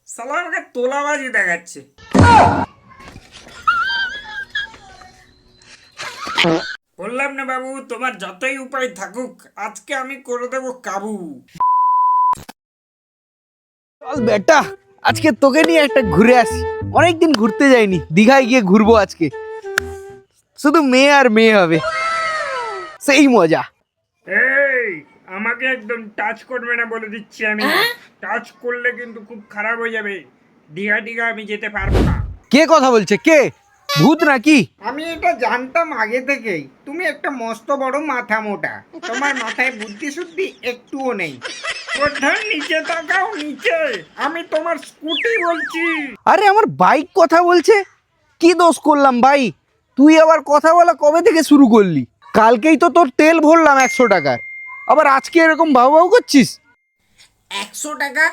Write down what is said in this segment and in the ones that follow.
শালা আমাকে তোলাবাজি দেখাচ্ছে। বললাম না বাবু, তোমার যতই উপায় থাকুক, আজকে আমি করে দেবো কাবু। চল বেটা, আজকে তোকে নিয়ে একটা ঘুরে আসি। অনেকদিন ঘুরতে যাইনি, দীঘায় গিয়ে ঘুরবো আজকে। শুধু মেয়ে আর মেয়ে হবে, সেই মজা। এই, আমাকে একদম টাচ করবে না বলে দিচ্ছি আমি। টাচ করলে কিন্তু খুব খারাপ হয়ে যাবে। দীঘা দীঘা আমি যেতে পারবো না। কে কথা বলছে? কে? ভূত নাকি? আমি এটা জানতাম আগে থেকেই। তুমি একটা মস্ত বড় মাথা মোটা, তোমার মাথায় বুদ্ধি শুদ্ধি একটুও নেই। প্রধান নিচে তাকাও, নিচে। আমি তোমার স্কুটি বলছি। আরে আমার বাইক কথা বলছে। কি দোষ করলাম ভাই? তুই আবার কথা বলা কবে থেকে শুরু করলি? কালকেই তো তোর তেল ভরলাম 100 টাকার, আবার আজকে এরকম ভাউ ভাউ করছিস। 100 টাকা?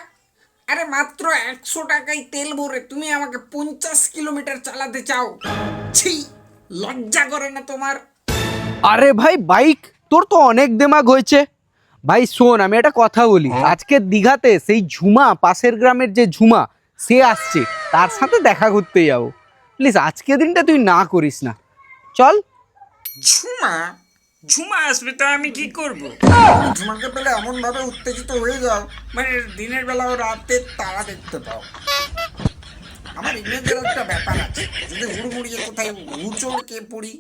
আরে মাত্র 100 টাকায় তেল ভরে তুমি আমাকে 50 কিলোমিটার চালাতে চাও? ছি, লজ্জা করে না তোমার? আরে ভাই বাইক, তোর তো অনেক দেমাগ হয়েছে। ভাই শোন, আমি একটা কথা বলি। আজকে দীঘাতে সেই ঝুমা, পাশের গ্রামের যে ঝুমা, সে আসছে, তার সাথে দেখা করতে যাবো। প্লিজ আজকে দিনটা তুই না করিস না, চল। ঝুমা? ঝুমা আসবে তো আমি কি করব? ঝুমাকে পেলে এমন ভাবে উত্তেজিত হয়ে যাও, মানে দিনের বেলা ও রাতে তারা দেখতে পাও। আমার ইমেজের একটা ব্যাপার আছে, যদি হুড়মুড়িয়ে কোথায় হুচড় কে পড়ি,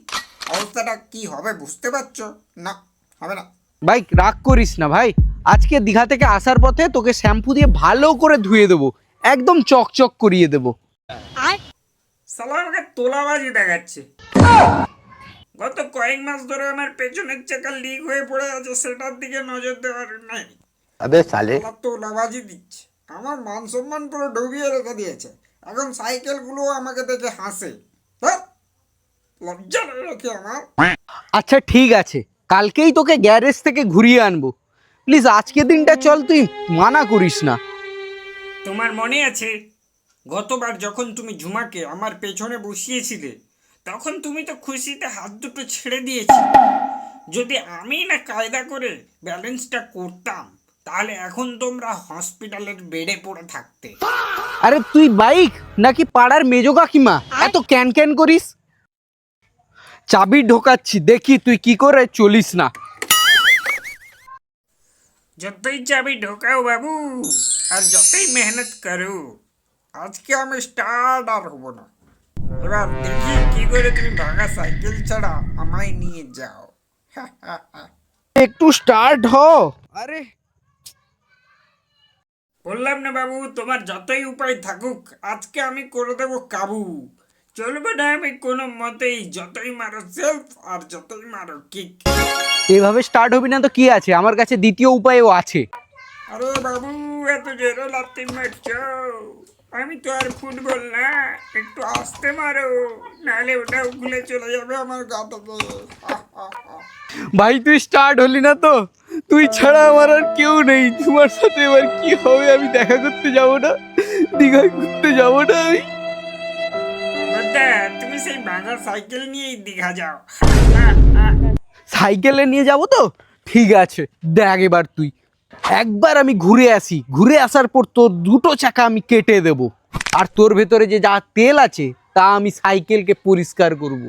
অবস্থাটা কি হবে বুঝতে পারছো? না, হবে না। ভাই রাগ করিস না ভাই, আজকে দীঘা থেকে আসার পথে তোকে শ্যাম্পু দিয়ে ভালো করে ধুয়ে দেবো, একদম চকচক করিয়ে দেবো। শালা আমাকে তোলাবাজি দেখাচ্ছে। গত কয়েক মাস ধরে আমার পেছনের চাকা লিক হয়ে পড়ে আছে, সেটার দিকে নজর দেওয়ার নাই। अबे साले। শালা তোলাবাজি দিচ্ছে, আমার মান সম্মান পুরো ডুবিয়ে রেখে দিয়েছে। এখন সাইকেলগুলো আমাকে দেখে হাসে। হ্যাঁ, লজ্জা নেই নাকি আমার? আচ্ছা ঠিক আছে, কালকেই তোকে গ্যারেজ থেকে ঘুরিয়ে আনবো। প্লিজ আজকে দিনটা চল, তুই মানা করিস না। তোমার মনে আছে গতবার যখন তুমি ঝুমাকে আমার পেছনে বসিয়েছিলে, তখন তুমি তো খুশিতে হাত দুটো ছেড়ে দিয়েছিলে। যদি আমি না কায়দা করে ব্যালেন্সটা করতাম, তাহলে এখন তোমরা হসপিটালের বেডে পড়ে থাকতে। আরে তুই বাইক নাকি পাড়ার মেজো কাকিমা, এত ক্যান ক্যান করিস? চাবি ঢোকাচ্ছি, দেখি তুই কি করে চলিস না। যতই চাবি ঢোকাও বাবু, আর যতই মেহনত করো, আজকে আমি স্টার্ট আর হবো না। এবার দেখি কি করে তুমি ভাঙা সাইকেল ছাড়া আমায় নিয়ে যাও। একটু স্টার্ট হ। আরে বললাম না বাবু, তোমার যতই উপায় থাকুক, আজকে আমি করে দেবো কাবু। চলবে না আমি কোনো মতেই, যতই মারো সেলফ আর যতই মারো কিক। এভাবে স্টার্ট হবি না তো কি আছে, আমার কাছে দ্বিতীয় উপায়ও আছে। আরে বাবু, এত জোরে লাথি মারছো? আমি তো আর ফুটবল না, একটু আস্তে মারো, নাহলে ওটাও খুলে চলে যাবে আমার গা থেকে। ভাই তুই স্টার্ট হলি না তো, তুই ছাড়া আমার আর কেউ নেই। তোমার সাথে এবার কি হবে? আমি দেখা করতে যাব না, দীঘায় ঘুরতে যাব না আমি। বুদ্ধা, তুমি সেই ভাঙা সাইকেল নিয়েই দীঘা যাও। সাইকেলে নিয়ে যাব তো? ঠিক আছে, দেখ এবার তুই। একবার আমি ঘুরে আসি, ঘুরে আসার পর তোর দুটো চাকা আমি কেটে দেব, আর তোর ভেতরে যে যা তেল আছে তা আমি সাইকেলকে পরিষ্কার করব।